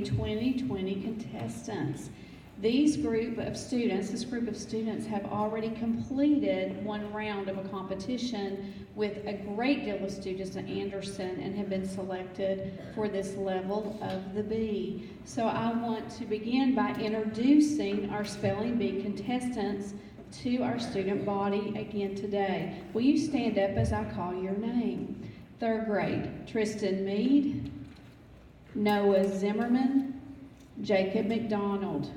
2020 contestants. This group of students have already completed one round of a competition with a great deal of students at Anderson and have been selected for this level of the B. So I want to begin by introducing our Spelling Bee contestants to our student body again today. Will you stand up as I call your name? Third grade, Tristan Mead, Noah Zimmerman, Jacob McDonald.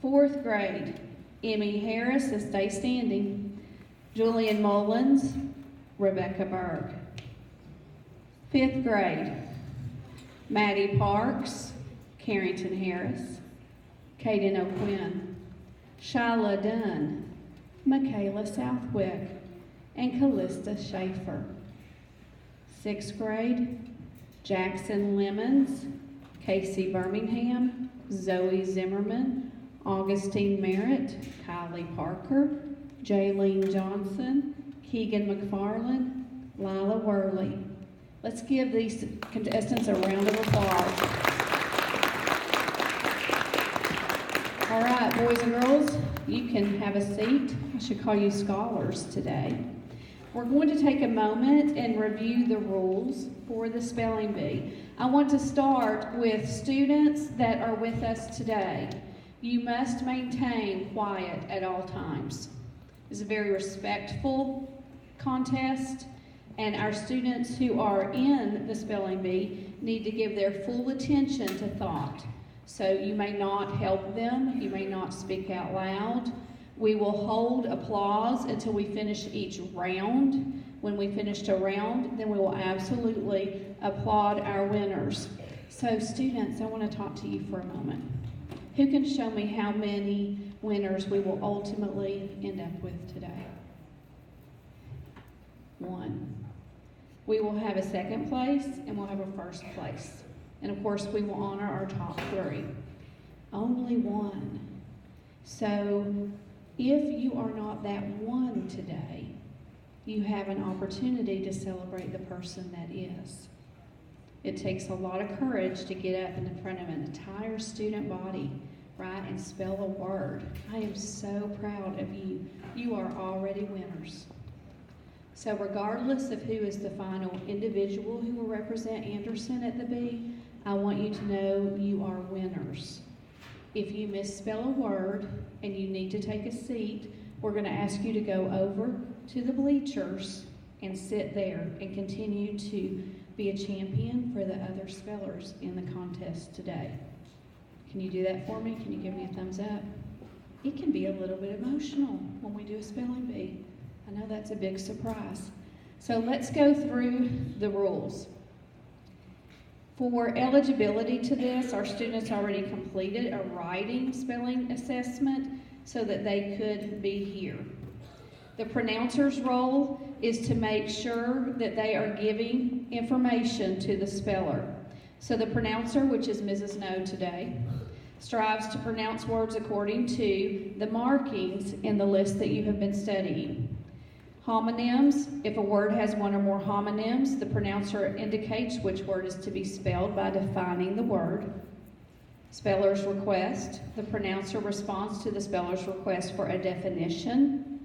Fourth grade, Emmy Harris, stay standing, Julian Mullins, Rebecca Berg. Fifth grade, Maddie Parks, Carrington Harris, Kaden O'Quinn, Shyla Dunn, Michaela Southwick, and Callista Schaefer. Sixth grade, Jackson Lemons, Casey Birmingham, Zoe Zimmerman, Augustine Merritt, Kylie Parker, Jaylene Johnson, Keegan McFarland, Lila Worley. Let's give these contestants a round of applause. All right, boys and girls, you can have a seat. I should call you scholars today. We're going to take a moment and review the rules for the Spelling Bee. I want to start with students that are with us today. You must maintain quiet at all times. It's a very respectful contest, and our students who are in the Spelling Bee need to give their full attention to thought. So you may not help them, you may not speak out loud. We will hold applause until we finish each round. When we finished a round, then we will absolutely applaud our winners. So students, I want to talk to you for a moment. Who can show me how many winners we will ultimately end up with today? One. We will have a second place and we'll have a first place. And of course, we will honor our top three. Only one. So if you are not that one today, you have an opportunity to celebrate the person that is. It takes a lot of courage to get up in front of an entire student body, right, and spell a word. I am so proud of you. You are already winners. So regardless of who is the final individual who will represent Anderson at the Bee, I want you to know you are winners. If you misspell a word and you need to take a seat, we're going to ask you to go over to the bleachers and sit there and continue to be a champion for the other spellers in the contest today. Can you do that for me? Can you give me a thumbs up? It can be a little bit emotional when we do a spelling bee. I know that's a big surprise. So let's go through the rules. For eligibility to this, our students already completed a writing spelling assessment so that they could be here. The pronouncer's role is to make sure that they are giving information to the speller. So the pronouncer, which is Mrs. No today, strives to pronounce words according to the markings in the list that you have been studying. Homonyms, if a word has one or more homonyms, the pronouncer indicates which word is to be spelled by defining the word. Speller's request, the pronouncer responds to the speller's request for a definition.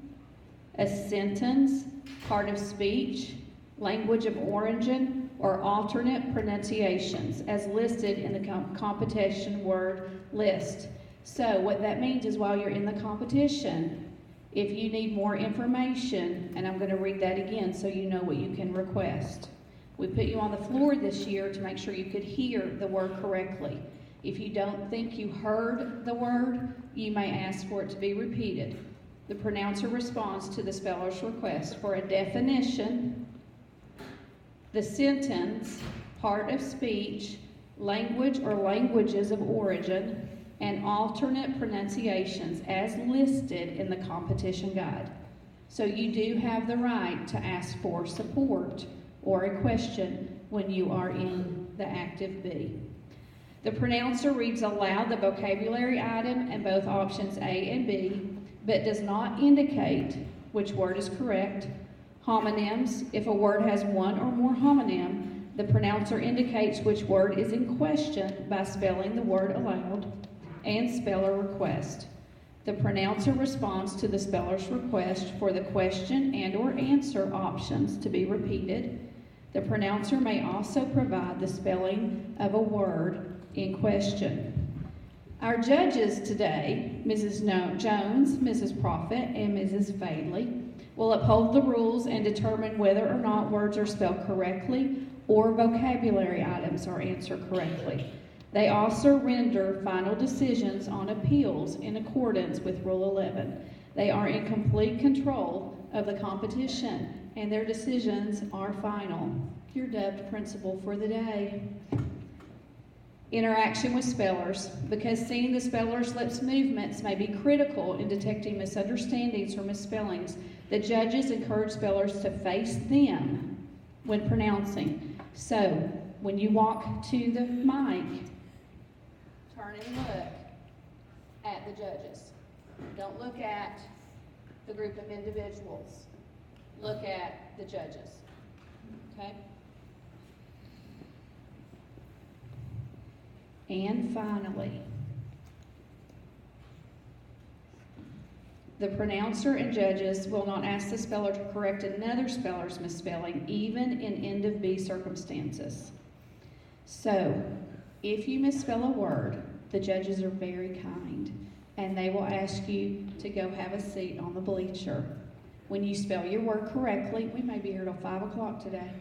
A sentence, part of speech, language of origin, or alternate pronunciations as listed in the competition word list. So what that means is while you're in the competition, if you need more information, and I'm going to read that again so you know what you can request. We put you on the floor this year to make sure you could hear the word correctly. If you don't think you heard the word, you may ask for it to be repeated. The pronouncer responds to the speller's request for a definition, the sentence, part of speech, language or languages of origin, and alternate pronunciations as listed in the competition guide. So you do have the right to ask for support or a question when you are in the active bee. The pronouncer reads aloud the vocabulary item and both options A and B, but does not indicate which word is correct. Homonyms, if a word has one or more homonym, The pronouncer indicates which word is in question by spelling the word aloud and speller request. The pronouncer responds to the speller's request for the question and/or answer options to be repeated. The pronouncer may also provide the spelling of a word in question. Our judges today, Mrs. Jones, Mrs. Prophet, and Mrs. Fadley, will uphold the rules and determine whether or not words are spelled correctly or vocabulary items are answered correctly. They also render final decisions on appeals in accordance with Rule 11. They are in complete control of the competition, and their decisions are final. You're dubbed principal for the day. Interaction with spellers. Because seeing the speller's lips movements may be critical in detecting misunderstandings or misspellings, the judges encourage spellers to face them when pronouncing. So, when you walk to the mic, turn and look at the judges. Don't look at the group of individuals. Look at the judges. Okay? And finally, the pronouncer and judges will not ask the speller to correct another speller's misspelling, even in end of B circumstances. So, if you misspell a word, the judges are very kind, and they will ask you to go have a seat on the bleacher. When you spell your word correctly, we may be here till 5 o'clock today.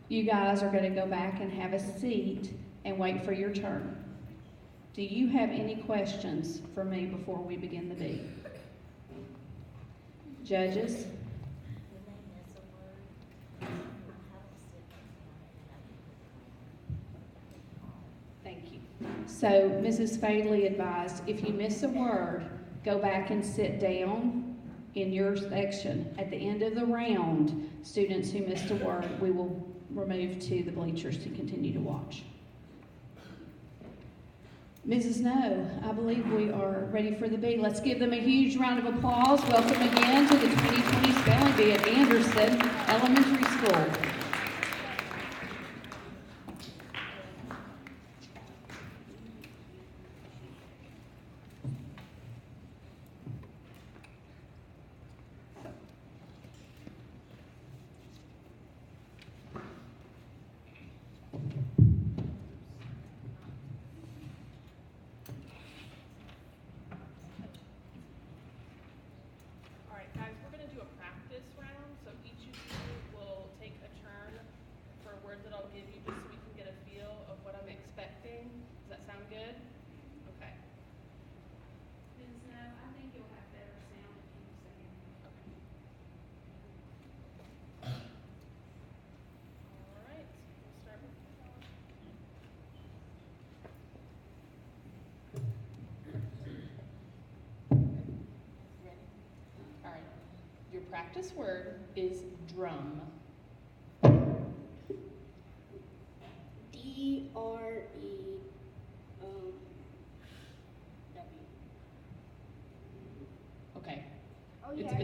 You guys are going to go back and have a seat and wait for your turn. Do you have any questions for me before we begin the B? Judges? Thank you. So, Mrs. Fadley advised, if you miss a word, go back and sit down in your section. At the end of the round, students who missed a word, we will remove to the bleachers to continue to watch. Mrs. No, I believe we are ready for the B. Let's give them a huge round of applause. Welcome again to the 2020 Spelling Bee at Anderson Elementary School. Your practice word is drum. D-R-E-W. Okay. Oh, yeah.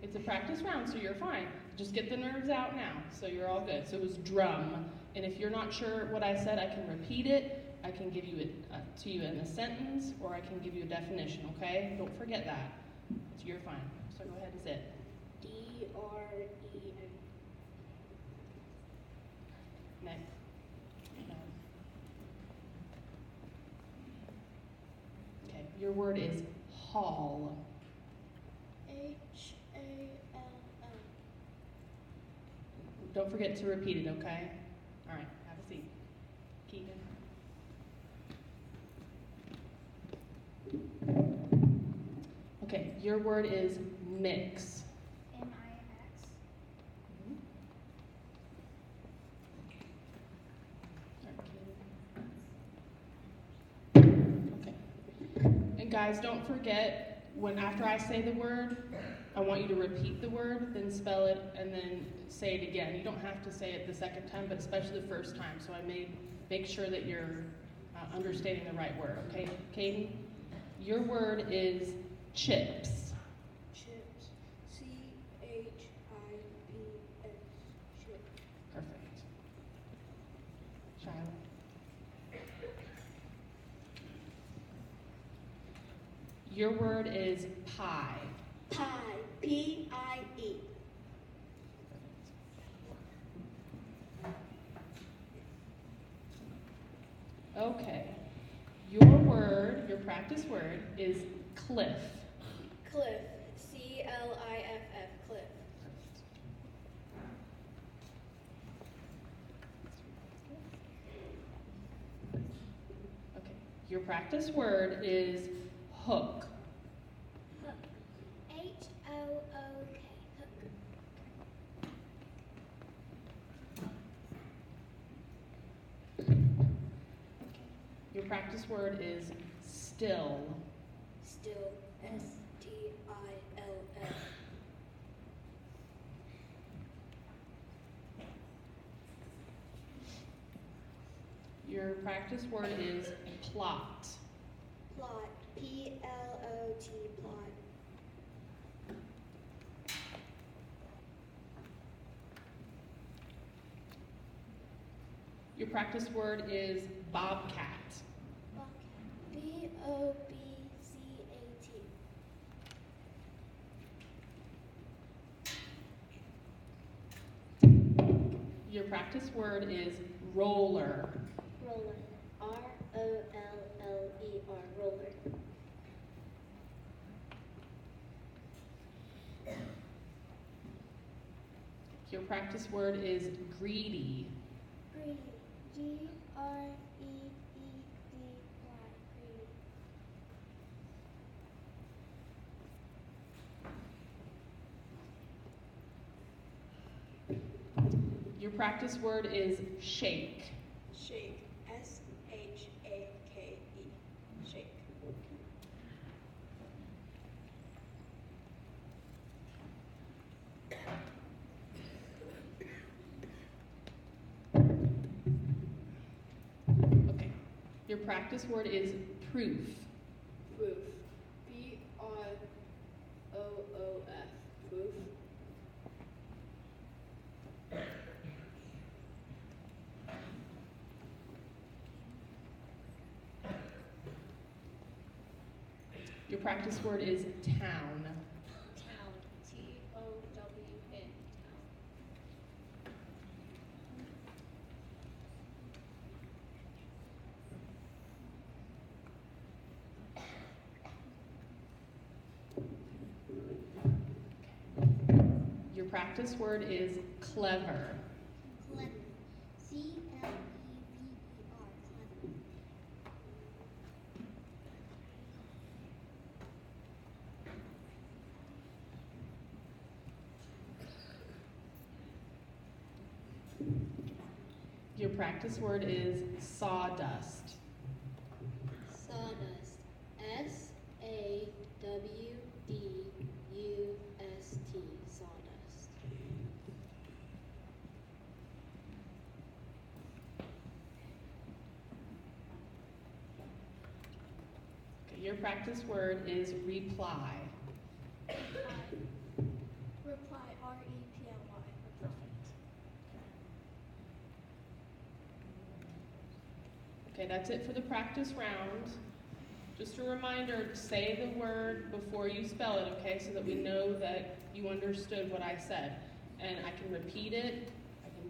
It's a practice round, so you're fine. Just get the nerves out now, so you're all good. So it was drum. And if you're not sure what I said, I can repeat it. I can give you it to you in a sentence, or I can give you a definition, okay? Don't forget that. So you're fine. So go ahead, is it? D-R-E-M. Next. Okay, your word is hall. H-A-L-L. Don't forget to repeat it, okay? All right, have a seat. Keegan. Okay, your word is mix. M-I-X. Okay. And guys, don't forget, after I say the word, I want you to repeat the word, then spell it, and then say it again. You don't have to say it the second time, but especially the first time. So I make sure that you're understanding the right word, okay? Caden, your word is chips. Chips. C-H-I-P-S. Chips. Perfect. Your word is pie. Pie. P-I-E. Okay. Your practice word is cliff. Cliff. C-L-I-F-F. Cliff. Okay. Your practice word is hook. Hook. H-O-O-K. Hook. Your practice word is still. Still. S-T-I-L-L. Your practice word is plot. Plot. P-L-O-T. Plot. Your practice word is bobcat. Bobcat. B-O-B-C-A-T. Your practice word is roller. Roller. R-O-L-L-E-R. Roller. Your practice word is greedy. Greedy. G-R-E-E-D-Y. Greedy. Your practice word is shake. Shake. S-H-A-K-E. Shake. Okay. Your practice word is proof. Proof. P-R-O-O-F. Proof. Your practice word is town. Town. T-O-W-N. Your practice word is clever. Clever. C-L-E-V-E-R. Clever. Your practice word is sawdust. Sawdust. S-A-W-D-U-S-T. Sawdust. Okay, your practice word is reply. Reply. R-E-P-L-Y. Perfect. Okay, that's it for the practice round. Just a reminder to say the word before you spell it, okay, so that we know that you understood what I said. And I can repeat it, I can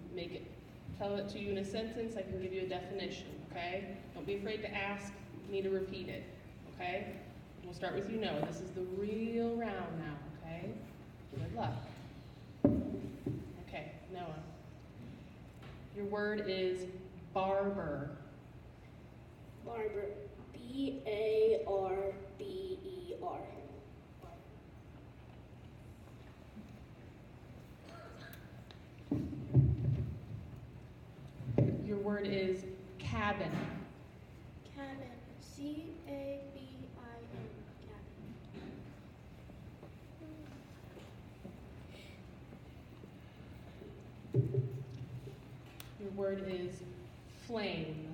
tell it to you in a sentence, I can give you a definition, okay? Don't be afraid to ask me to repeat it, okay? We'll start with you, Noah. This is the real round now, okay? Good luck. Okay, Noah. Your word is barber. Barber. B-A-R-B-E-R. Your word is cabin. Cabin. C-A-B-I-N. Cabin. Your word is flame.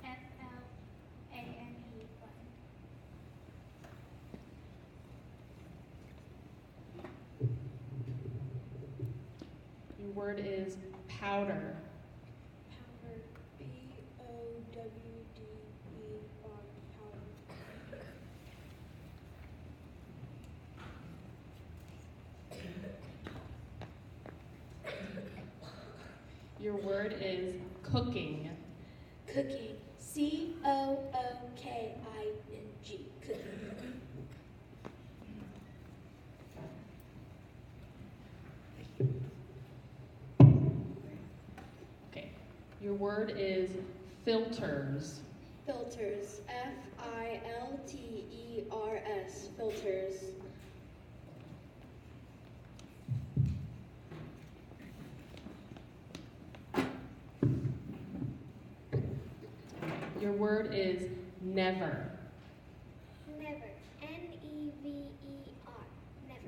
F-L-A-N-E. Flame. Your word is powder. Powder. P-O-W-D-E-R. Powder. Your word is cooking. Cooking. Cooking. Cooking. Okay. Your word is filters. Filters. Filters. Filters. Your word is never. Never. Never. Never.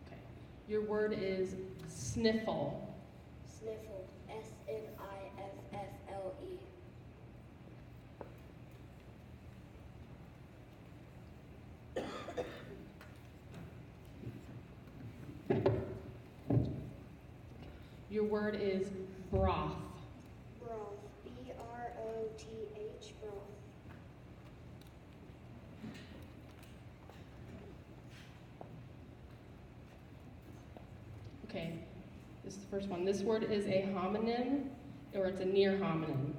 Okay. Your word is sniffle. Sniffle. Sniffle. Your word is broth. Broth. Broth. Broth. Okay, this is the first one. This word is a homonym, or it's a near homonym,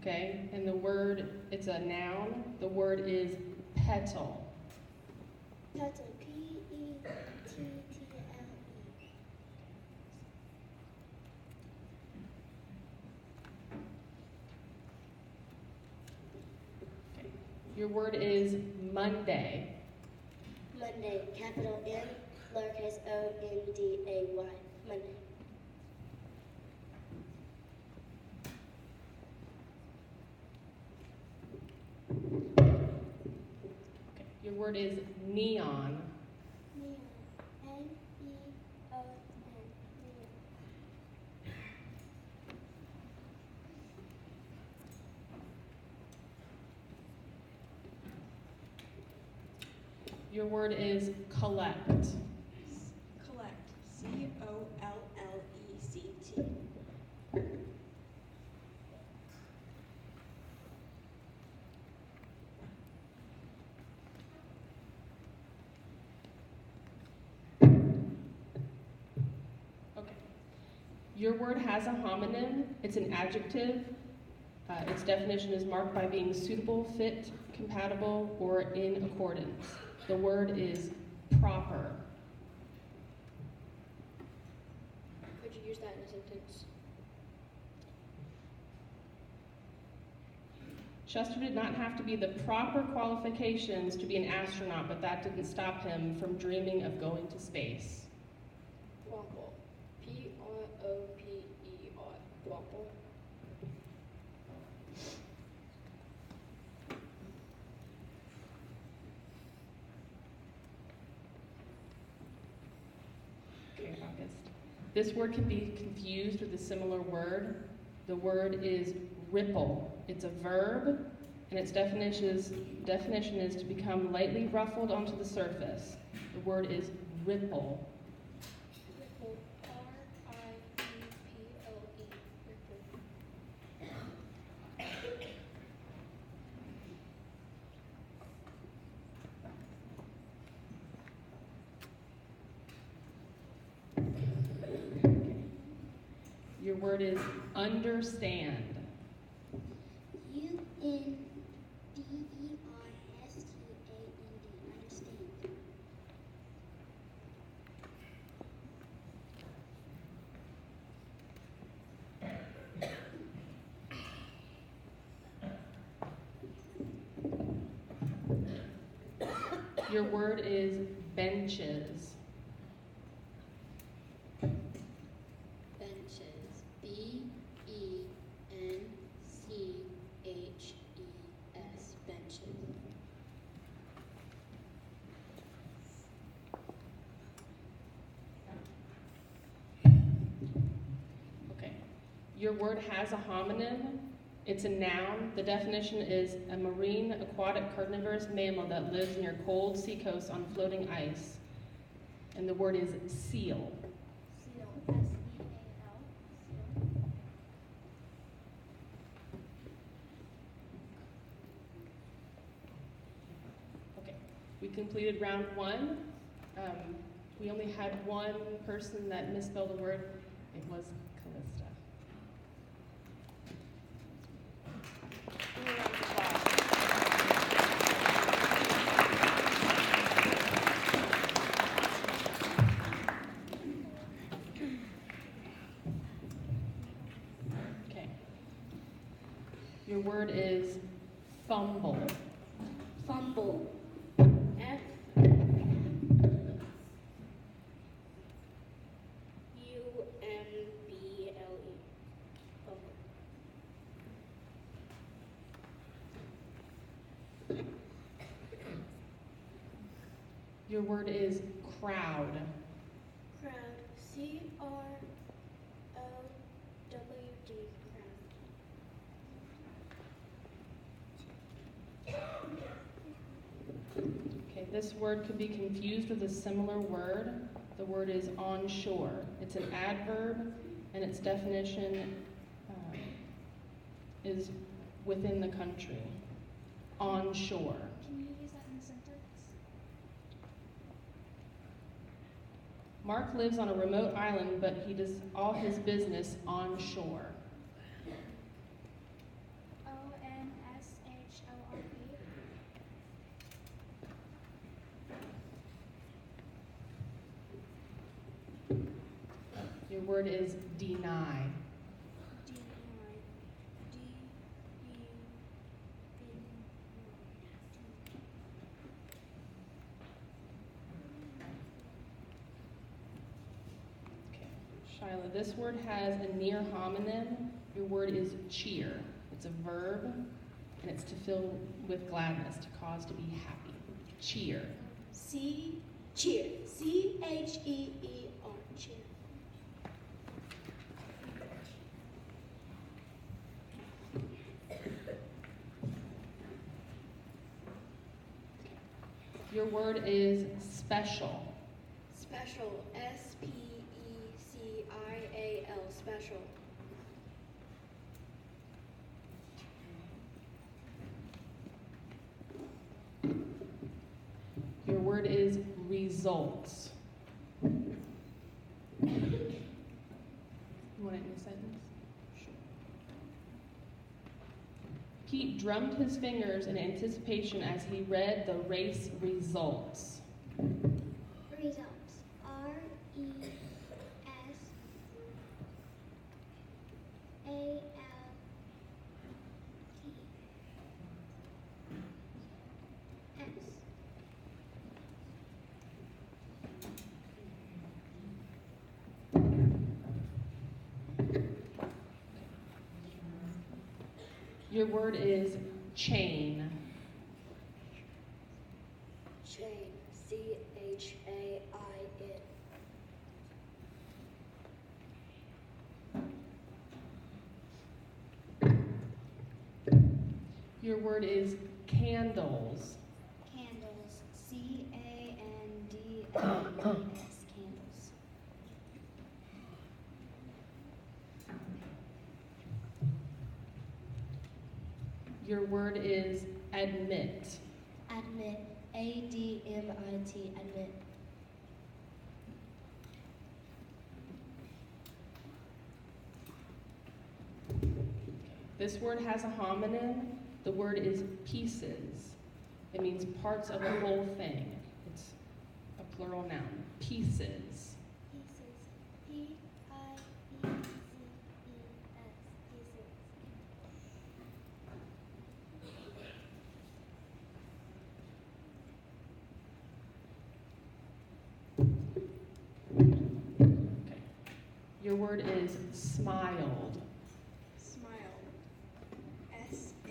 okay? And the word, it's a noun. The word is petal. Petal. Pettle. Okay. Your word is Monday. Monday. Capital M, lowercase O-N-D-A-Y. Monday. Okay. Your word is neon. Neon. N-E-O-N. Neon. Your word is collect. Collect. C-O-L-L-E-C-T. Okay. Your word has a homonym. It's an adjective. Its definition is marked by being suitable, fit, compatible, or in accordance. The word is proper. Could you use that in a sentence? Chester did not have to be the proper qualifications to be an astronaut, but that didn't stop him from dreaming of going to space. Waffle. P-R-O-P-E-R. Waffle. Okay, August. This word can be confused with a similar word. The word is ripple. It's a verb, and its definition is to become lightly ruffled onto the surface. The word is ripple. Ripple. R-I-P-P-L-E. Ripple. Your word is understand. U-N-D-E-R-S-T-A-N-D. Understand. Your word is benches. Benches. B-E-N-C-H-E-S. Benches. Okay. Your word has a homonym. It's a noun. The definition is a marine aquatic carnivorous mammal that lives near cold seacoasts on floating ice. And the word is seal. Seal. S-E-A-L. Seal. Okay. We completed round one. We only had one person that misspelled a word. It was Callista. Give me a round of applause. Okay. Your word is fumble. Fumble. F U M B L E. Fumble. Your word is crowd. Crowd. C R O W D. Crowd. Okay, this word could be confused with a similar word. The word is onshore. It's an adverb, and its definition is within the country. Onshore. Can you use that in a sentence? Mark lives on a remote island, but he does all his business onshore. ONSHORE. Your word is deny. Okay, Shyla, this word has a near homonym. Your word is cheer. It's a verb, and it's to fill with gladness, to cause to be happy. Cheer. Cheer. CHEER. Cheer. Your word is special. Special. SPECIAL. Special. Your word is results. You want it in a sentence? Sure. Pete drummed his fingers in anticipation as he read the race results. Results. RESALT. Your word is chain. Chain. CHAIN. Your word is candles. Candles. CANDLES. Candles. Your word is admit. Admit. ADMIT. Admit. This word has a homonym. The word is pieces. It means parts of a whole thing. It's a plural noun. Pieces. Pieces. PIECES. Pieces. Okay. Your word is smiled. Smiled. SMILED.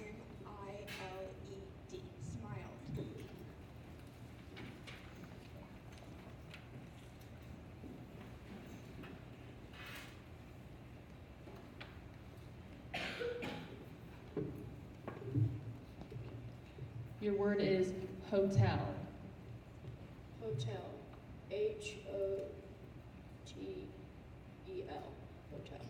Smiled. Your word is hotel. Hotel. HOTEL. Hotel.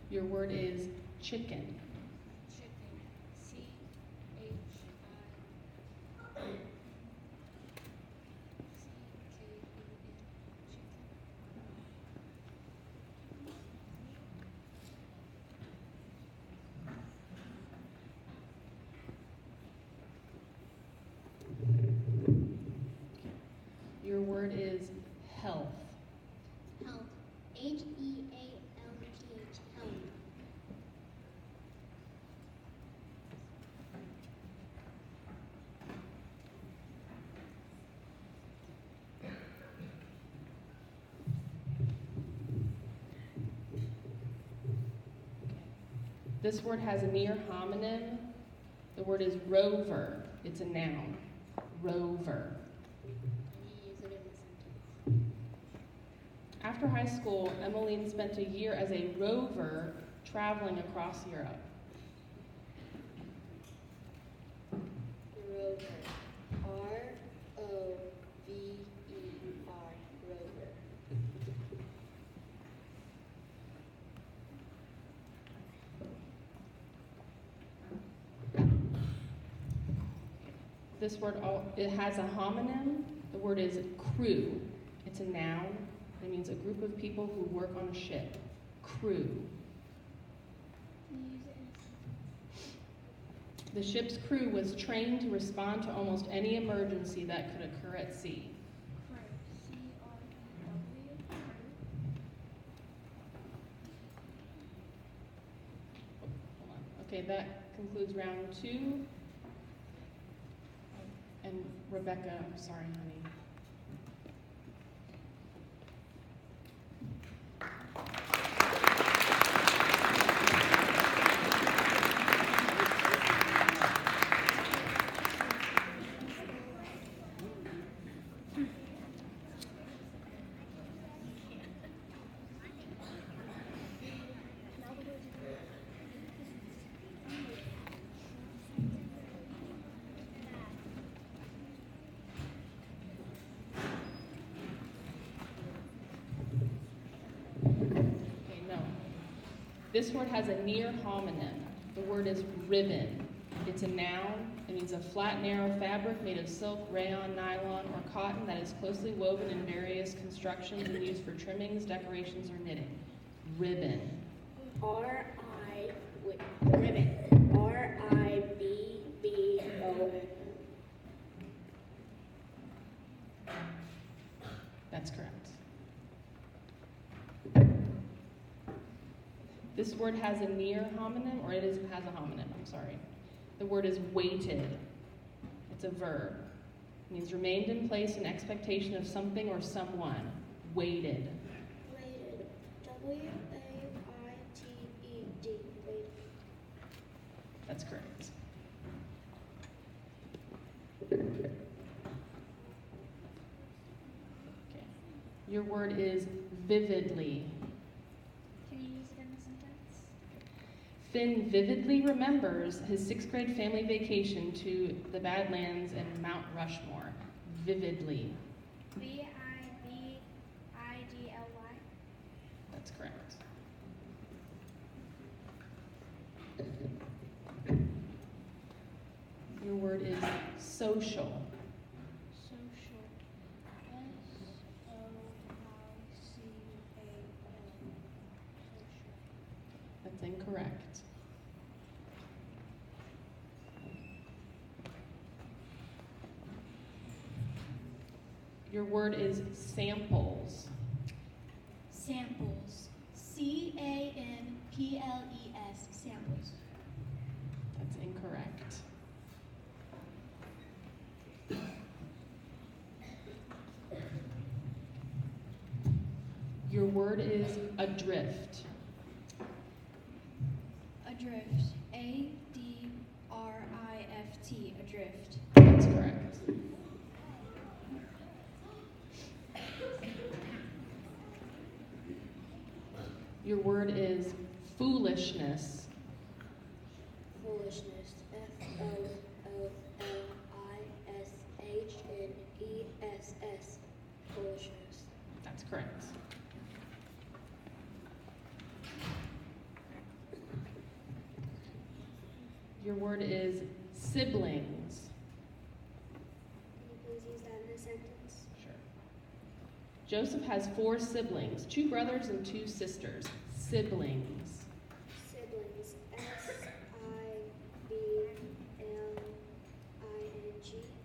Your word is chicken. Chicken. C-H-I. C-K-E-N. Chicken. Your word is health. Health. H-E-A-L-T-H. Health. This word has a near homonym. The word is rover. It's a noun. Rover. Can you use it in a sentence? After high school, Emmeline spent a year as a rover traveling across Europe. Rover. R-O-V-E-R. Rover. This word, it has a homonym. The word is crew. It's a noun. It means a group of people who work on a ship. Crew. Can you use it in a The ship's crew was trained to respond to almost any emergency that could occur at sea. crew? C-R-E-W. Crew. Hold on. Okay, that concludes round 2. And Rebecca, I'm sorry, honey. Okay, no. This word has a near homonym. The word is ribbon. It's a noun. It means a flat, narrow fabric made of silk, rayon, nylon, or cotton that is closely woven in various constructions and used for trimmings, decorations, or knitting. Ribbon. Ribbon. R-I-B-B-O-N. That's correct. This word has a near homonym, or has a homonym, I'm sorry. The word is weighted. It's a verb. It means remained in place in expectation of something or someone. Weighted. Weighted. W-A-I-T-E-D. Weighted. That's correct. Okay. Your word is vividly. Can you use it in a sentence? Finn vividly remembers his 6th grade family vacation to the Badlands and Mount Rushmore. Vividly. V-I-V-I-D-L-Y. That's correct. Your word is social. Social. S-O-I-C-A-L. Social. That's incorrect. Your word is samples. Samples. C-A-M-P-L-E-S. Samples. That's incorrect. Your word is adrift. Adrift. A-D-R-I-F-T. Adrift. That's correct. Your word is foolishness. Foolishness. F-O-O-L-I-S-H-N-E-S-S. Foolishness. That's correct. Your word is siblings. Can you please use that in a sentence? Sure. Joseph has 4 siblings, 2 brothers and 2 sisters. Siblings. Siblings. S-I-B-L-I-N-G.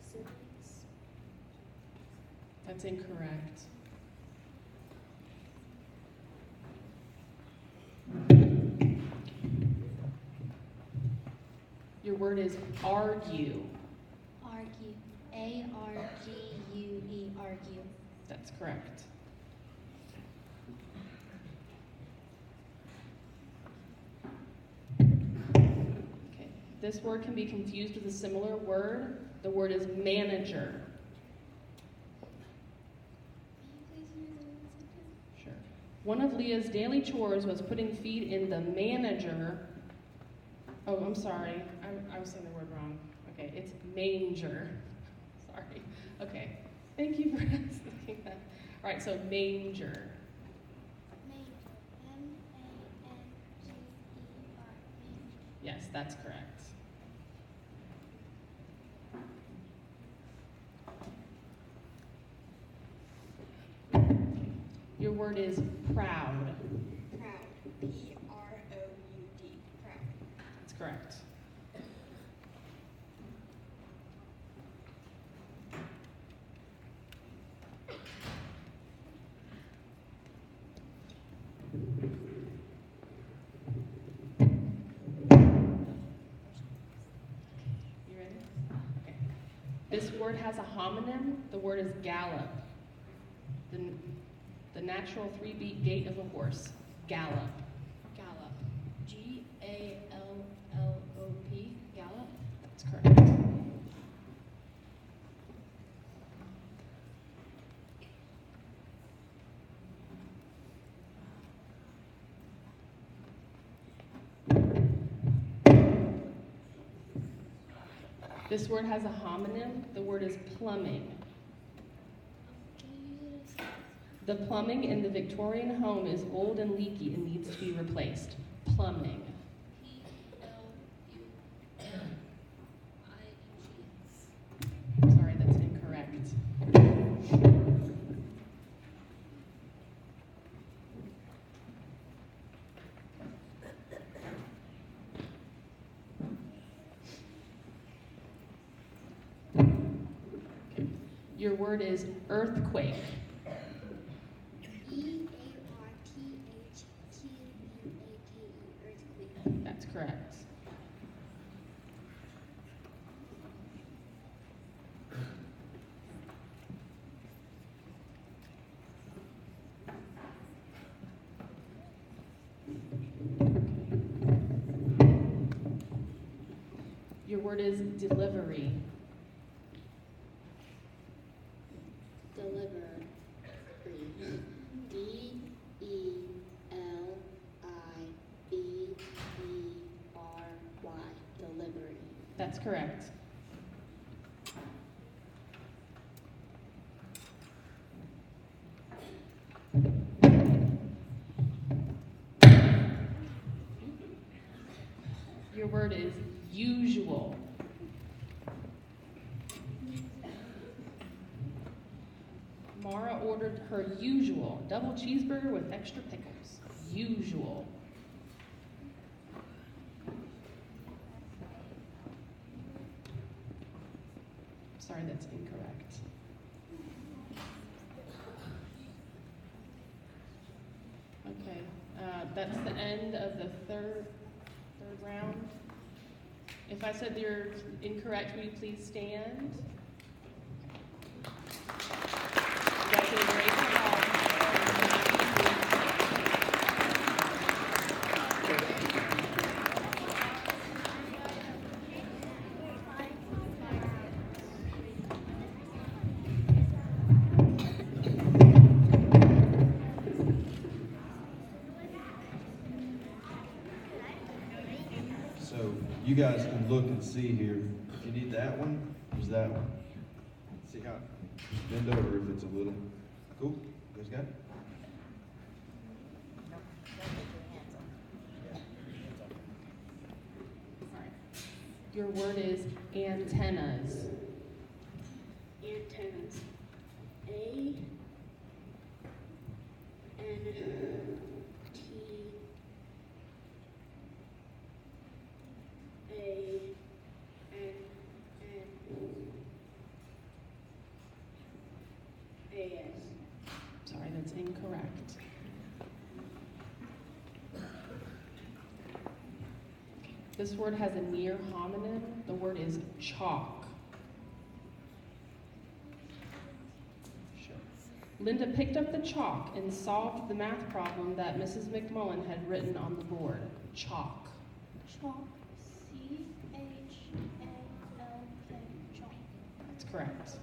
Siblings. That's incorrect. Your word is argue. Argue. A-R-G-U-E. Argue. That's correct. Okay. This word can be confused with a similar word. The word is manager. Can you please use it in a sentence? Sure. One of Leah's daily chores was putting feed in the manager. Oh, I'm sorry. I was saying the word wrong. Okay, it's manger. Sorry. Okay. Thank you for asking that. All right, so manger. Manger. M-A-N-G-E-R. Manger. Yes, that's correct. Your word is proud. Proud. P-R-O-U-D. Proud. That's correct. You ready? Okay. This word has a homonym. The word is gallop. The natural 3-beat gait of a horse. Gallop. Gallop. G-A-L-L-O-P. Gallop. That's correct. This word has a homonym. The word is plumbing. Can you use it in a sentence? The plumbing in the Victorian home is old and leaky and needs to be replaced. Plumbing. P-L-U-M-I-N-G. Sorry, that's incorrect. Your word is earthquake. E-A-R-T-H-Q-U-A-K-E. Earthquake. That's correct. Your word is delivery. Deliver. D-E-L-I-B-E-R-Y. Delivery. That's correct. Your word is usual. Mara ordered her usual double cheeseburger with extra pickles. Usual. Sorry, that's incorrect. Okay, that's the end of the third round. If I said you're incorrect, will you please stand? You guys did a great job. So you guys can look and see here. If you need that one, there's that one. See how, bend over if it's a little. Cool? You guys got it? Your word is antennas. Antennas. A N T A N A S. Sorry, that's incorrect. This word has a near homonym. The word is chalk. Sure. Linda picked up the chalk and solved the math problem that Mrs. McMullen had written on the board. Chalk. Chalk. C-H-A-L-K. Chalk. That's correct.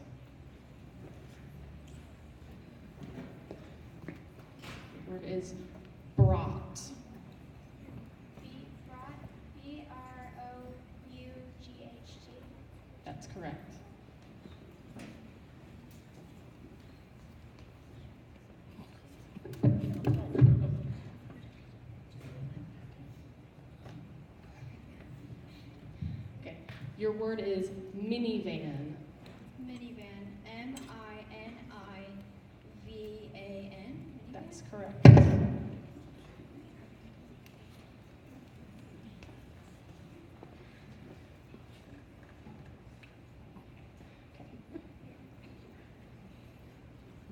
The word is brought. B-R-O-U-G-H-T. That's correct. Okay, your word is minivan. Minivan. M-I-N-I-V-A-N. That's correct.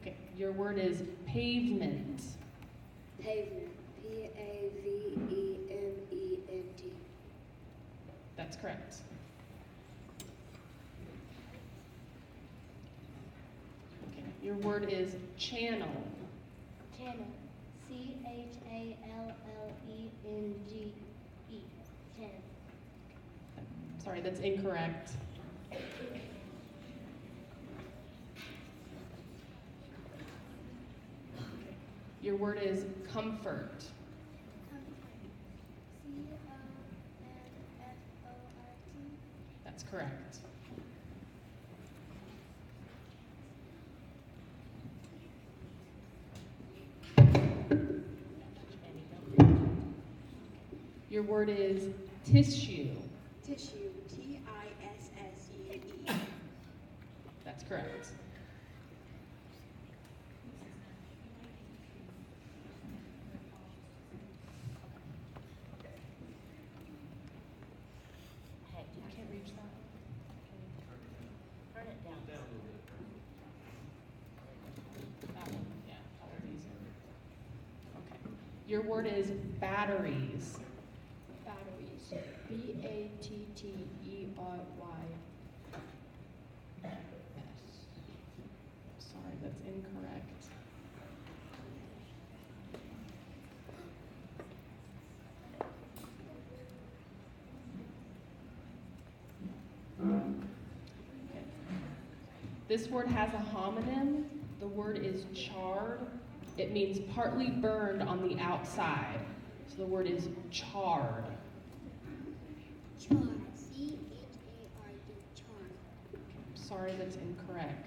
Okay, your word is pavement. Pavement. P-A-V-E-M-E-N-T. That's correct. Okay, your word is channel. Channel. C-H-A-L-L-E-N-G-E. Channel. Sorry, that's incorrect. Your word is comfort. C-O-M-F-O-R-T. That's correct. Your word is tissue. Tissue. T-I-S-S-U-E. That's correct. You can't reach that? Turn it down. That one, yeah, that one's easier. Okay. Your word is batteries. Batteries. B-A-T-T-E-R-Y. Sorry, that's incorrect. Okay. This word has a homonym. The word is charred. It means partly burned on the outside. So the word is charred. Chard. C-H-A-R-D. Chard. Sorry, that's incorrect.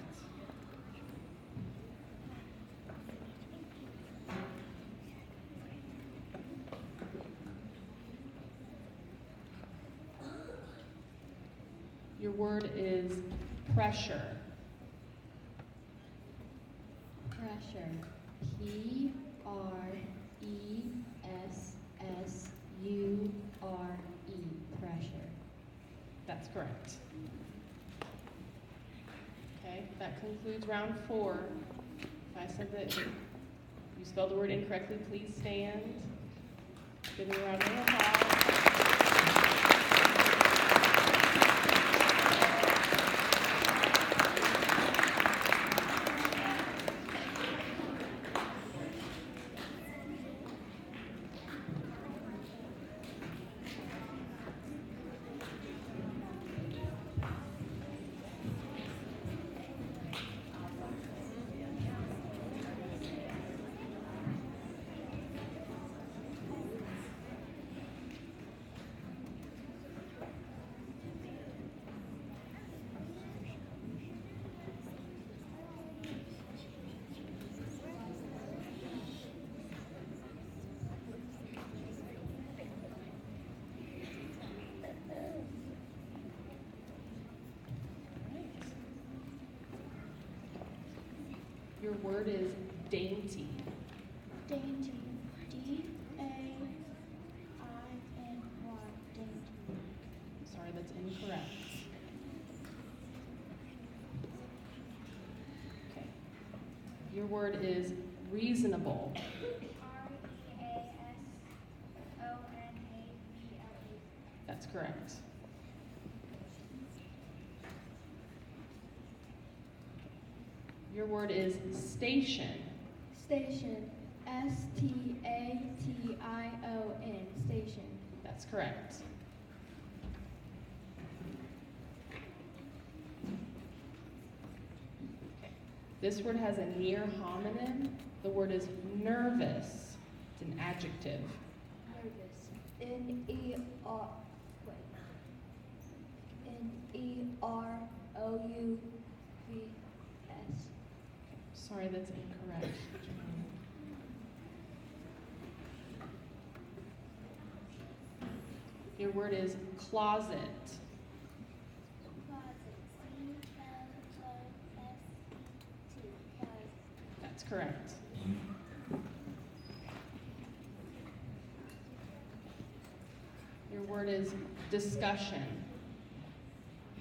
Your word is pressure. Pressure. P-R-E-S-S-U-R-E. Pressure. That's correct. Okay, that concludes round 4. If I said that you spelled the word incorrectly, please stand. Give me a round of applause. Your word is dainty. Dainty. D-A-I-N-Y. Dainty. Sorry, that's incorrect. Okay. Your word is reasonable. R-E-A-S-O-N-A-B-L-E. That's correct. Your word is station. Station. S-T-A-T-I-O-N. Station. That's correct. Okay. This word has a near homonym. The word is nervous. It's an adjective. Nervous. N-E-R. Wait. N-E-R-O-U-V-S. Sorry, that's incorrect. Your word is closet. Closet. C-L-O-S-E-T. Closet. That's correct. Your word is discussion.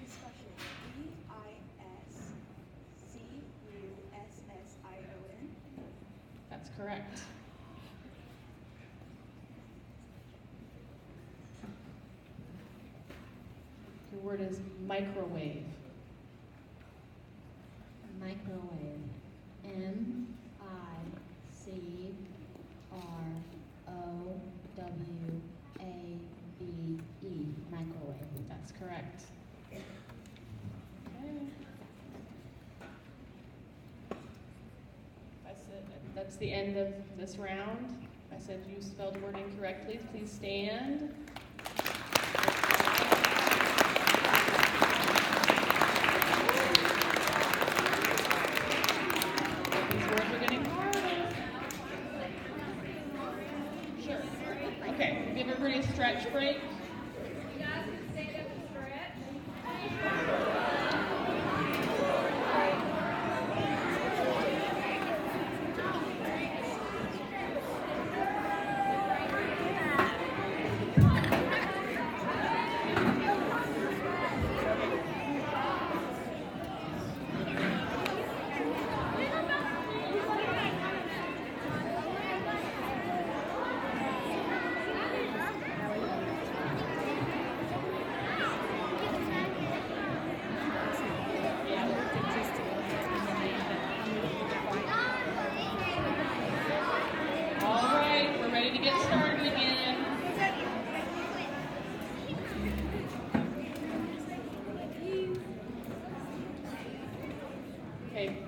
Discussion. D-I-S-C-U-S-S-I-O-N. That's correct. Your word is microwave. Microwave. M-I-C-R-O-W-A-V-E. Microwave. That's correct. Okay. That's the end of this round. I said you spelled a word incorrectly. Please stand. These words are getting harder. Sure. Okay, we'll give everybody a stretch break. All right, we're ready to get started again. Okay,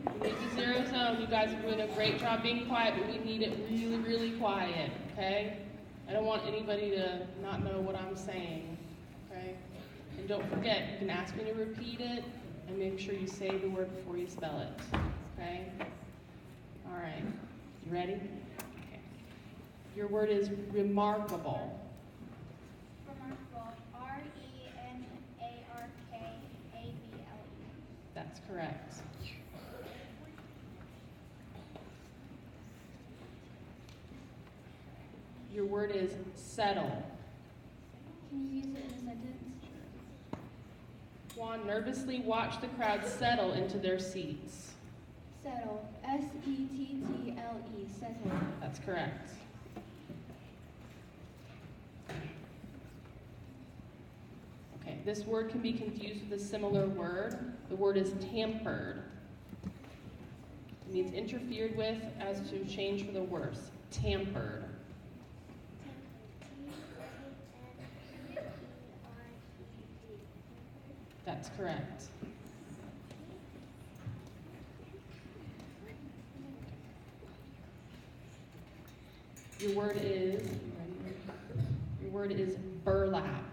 we need the zero zone. You guys are doing a great job being quiet, but we need it really, really quiet, okay? I don't want anybody to not know what I'm saying, okay? And don't forget, you can ask me to repeat it, and make sure you say the word before you spell it, okay? All right, you ready? Okay. Your word is remarkable. Remarkable. R-E-M-A-R-K-A-B-L-E. That's correct. Your word is settle. Can you use it in a sentence? Juan nervously watched the crowd settle into their seats. Settle. S-E-T-T-L-E. Settle. That's correct. Okay, this word can be confused with a similar word. The word is tampered. It means interfered with as to change for the worse. Tampered. T-A-M-P-E-R-E-D. That's correct. Your word is burlap.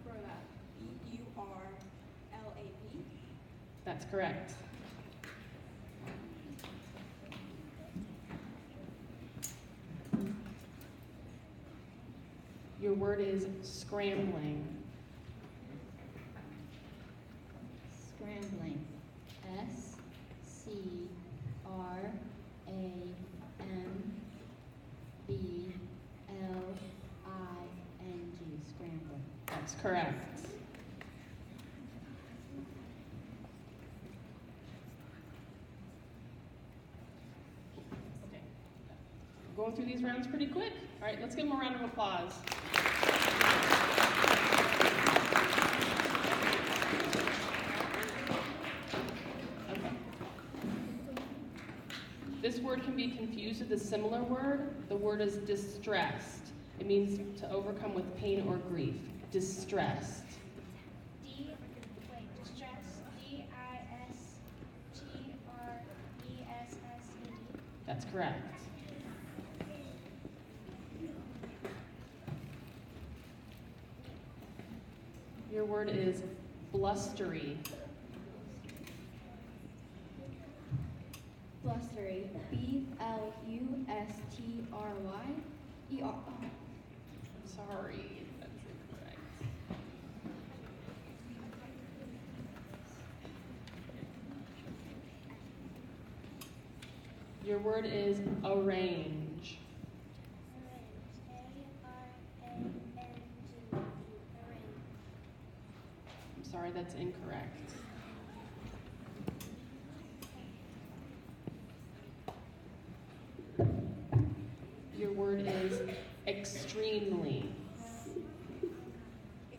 Burlap. B-U-R-L-A-P. That's correct. Your word is scrambling. Scrambling. correct. Okay. We're going through these rounds pretty quick. All right, let's give them a round of applause. Okay. This word can be confused with a similar word. The word is distressed. It means to overcome with pain or grief. Distressed. Distress, D-I-S-T-R-E-S-S-E-D. That's correct. Your word is blustery. Blustery. B-L-U-S-T-R-Y-E-R. Sorry, that's incorrect. Your word is arrange. A-R-A-N-G. Arrange. I'm sorry, that's incorrect. Your word is extremely.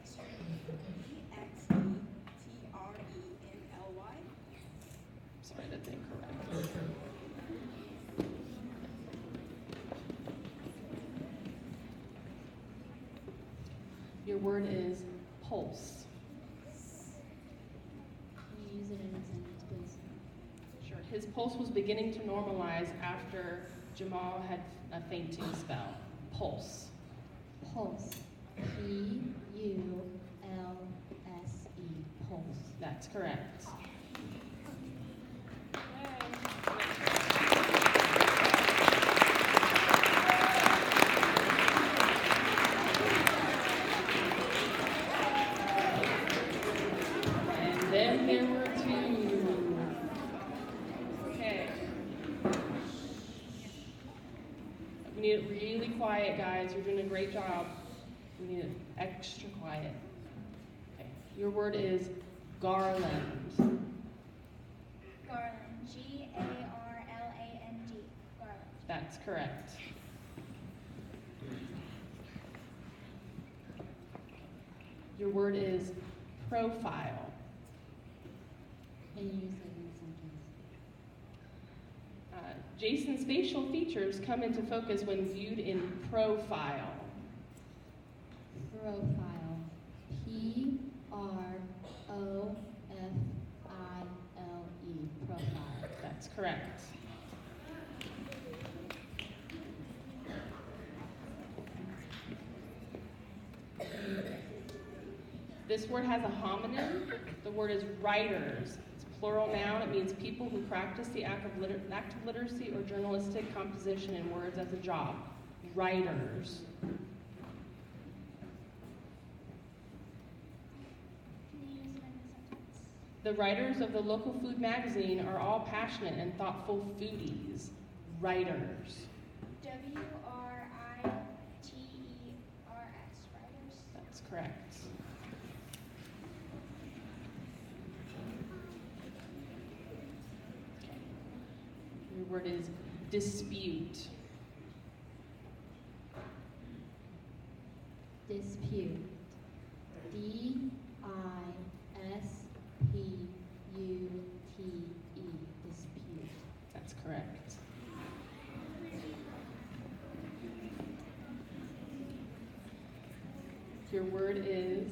E-X-E-T-R-E-M-L-Y. Sorry, that's incorrect. Your word is pulse. Can you use it in a sentence, please? Sure. His pulse was beginning to normalize after Jamal had a fainting spell. Pulse. Pulse. P-U-L-S-E. Pulse. That's correct. And then there were two. Okay. We need it really quiet, guys. You're doing a great job. We need it extra quiet. Okay. Your word is garland. Garland, G-A-R-L-A-N-D. Garland. That's correct. Your word is profile. Can you use it in a sentence? Jason's facial features come into focus when viewed in profile. Profile. P-R-O-F-I-L-E. Profile. That's correct. This word has a homonym. The word is writers. It's a plural noun. It means people who practice the act of literacy or journalistic composition in words as a job. Writers. Can you use it in a sentence? The writers of the local food magazine are all passionate and thoughtful foodies. Writers. W-R-I-T-E-R-S. Writers. That's correct. Your word is dispute. Dispute. D-I-S-P-U-T-E. Dispute. That's correct. Your word is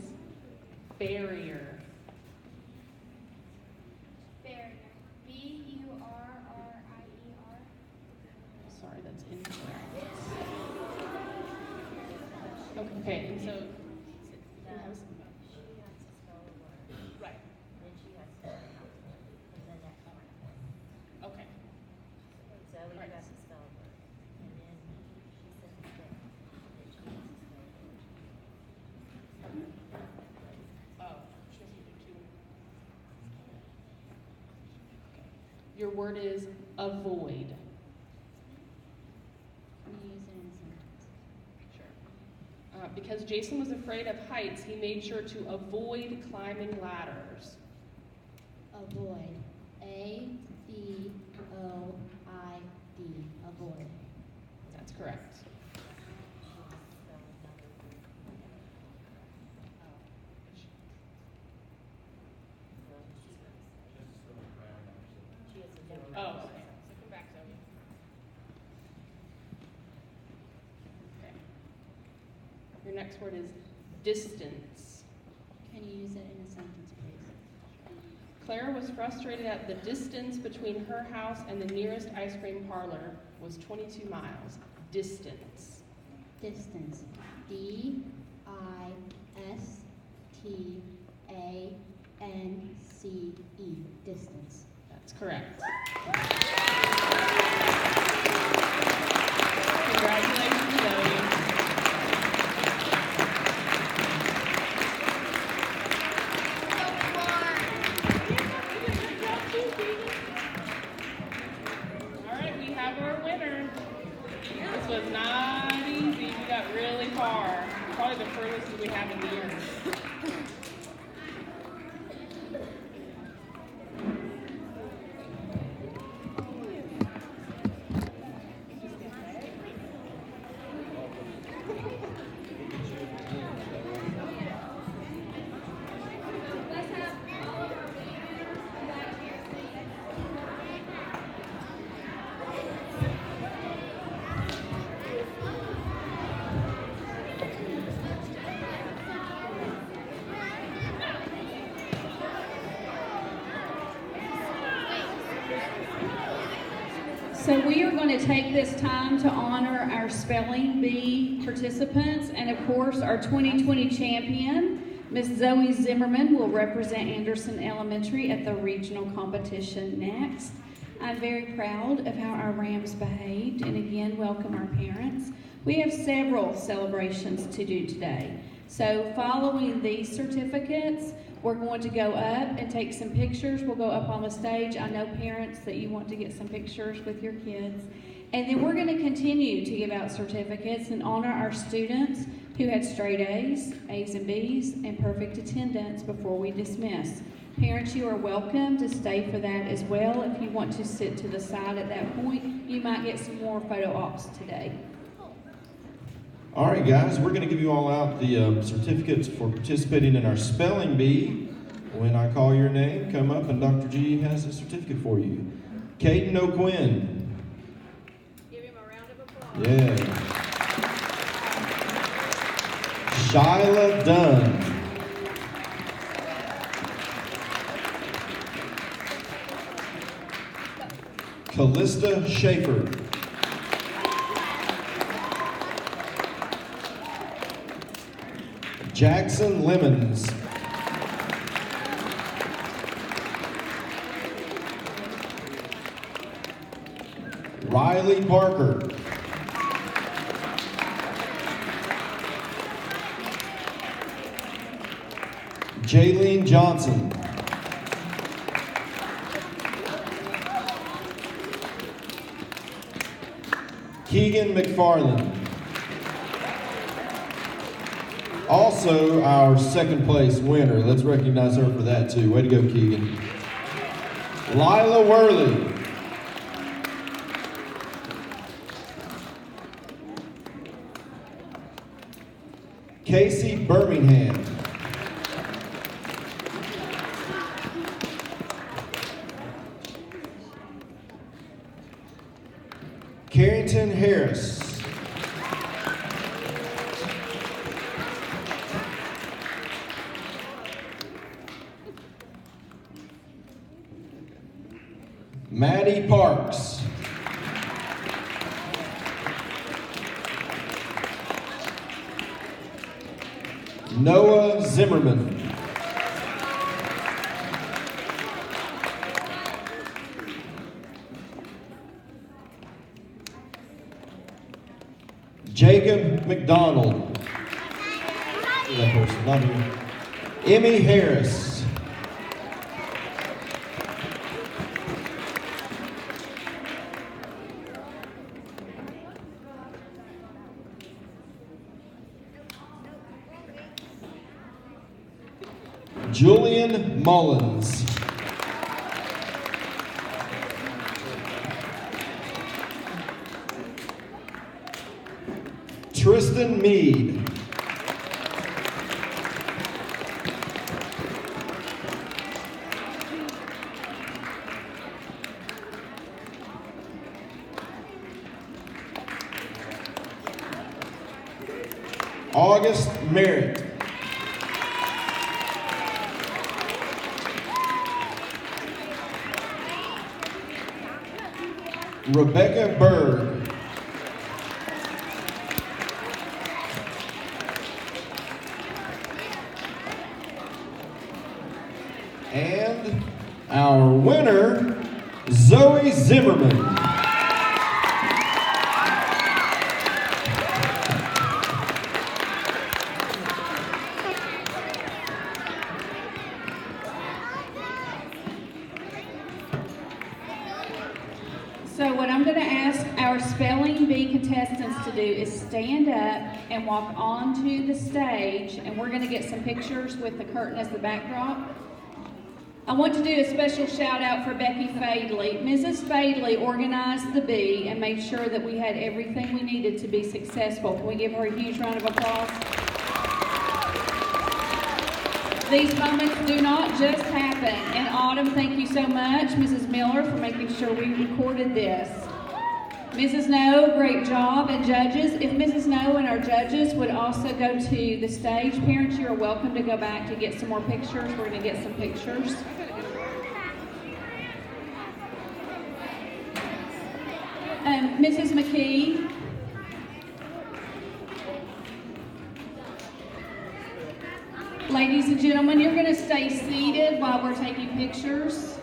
barrier. Barrier. B-U-R-R-I-E-R. Sorry, that's incorrect. Okay, and so. Right. Okay. Zoe Right. got to spell a word, and then she said that she has to spell a word. Oh, she has to do two. Your word is avoid. Can you use it in a sentence? Sure. Because Jason was afraid of heights, he made sure to avoid climbing ladders. Avoid. A-V-O-I-D. Avoid. That's correct. Oh, okay. So come back, Zoe. Okay. Your next word is distance. Can you use it in a sentence, please? Clara was frustrated at the distance between her house and the nearest ice cream parlor was 22 miles. Distance. Distance. D-I-S-T-A-N-C-E. Distance. That's correct. Congratulations, Zoe. All right, we have our winner. This was not easy. We got really far. Probably the furthest that we have in the year. So we are going to take this time to honor our Spelling Bee participants, and of course our 2020 champion, Miss Zoe Zimmerman, will represent Anderson Elementary at the regional competition next. I'm very proud of how our Rams behaved, and again, welcome our parents. We have several celebrations to do today. So following these certificates, we're going to go up and take some pictures. We'll go up on the stage. I know parents that you want to get some pictures with your kids. And then we're going to continue to give out certificates and honor our students who had straight A's, A's and B's, and perfect attendance before we dismiss. Parents, you are welcome to stay for that as well. If you want to sit to the side at that point, you might get some more photo ops today. All right, guys, we're going to give you all out the certificates for participating in our Spelling Bee. When I call your name, come up and Dr. G has a certificate for you. Caden O'Quinn. Give him a round of applause. Yeah. Shyla Dunn. Callista Schaefer. Jackson Lemons. Riley Parker. Jaylene Johnson. Keegan McFarland. Also, our second place winner. Let's recognize her for that too. Way to go, Keegan. Lila Worley. Casey Birmingham. Carrington Harris. Maddie Parks. Noah Zimmerman. Jacob McDonald. That person, not here. Emmy Harris. Julian Mullins. Tristan Mead. August Merritt. Rebecca Berg. And our winner, Zoe Zimmerman. So what I'm going to ask our spelling bee contestants to do is stand up and walk onto the stage, and we're going to get some pictures with the curtain as the backdrop. I want to do a special shout out for Becky Fadley. Mrs. Fadley organized the bee and made sure that we had everything we needed to be successful. Can we give her a huge round of applause? These moments do not just happen. And Autumn, thank you so much, Mrs. Miller, for making sure we recorded this. Mrs. No, great job. And judges, if Mrs. No and our judges would also go to the stage. Parents, you're welcome to go back to get some more pictures. We're going to get some pictures. Mrs. McKee. Ladies and gentlemen, you're going to stay seated while we're taking pictures.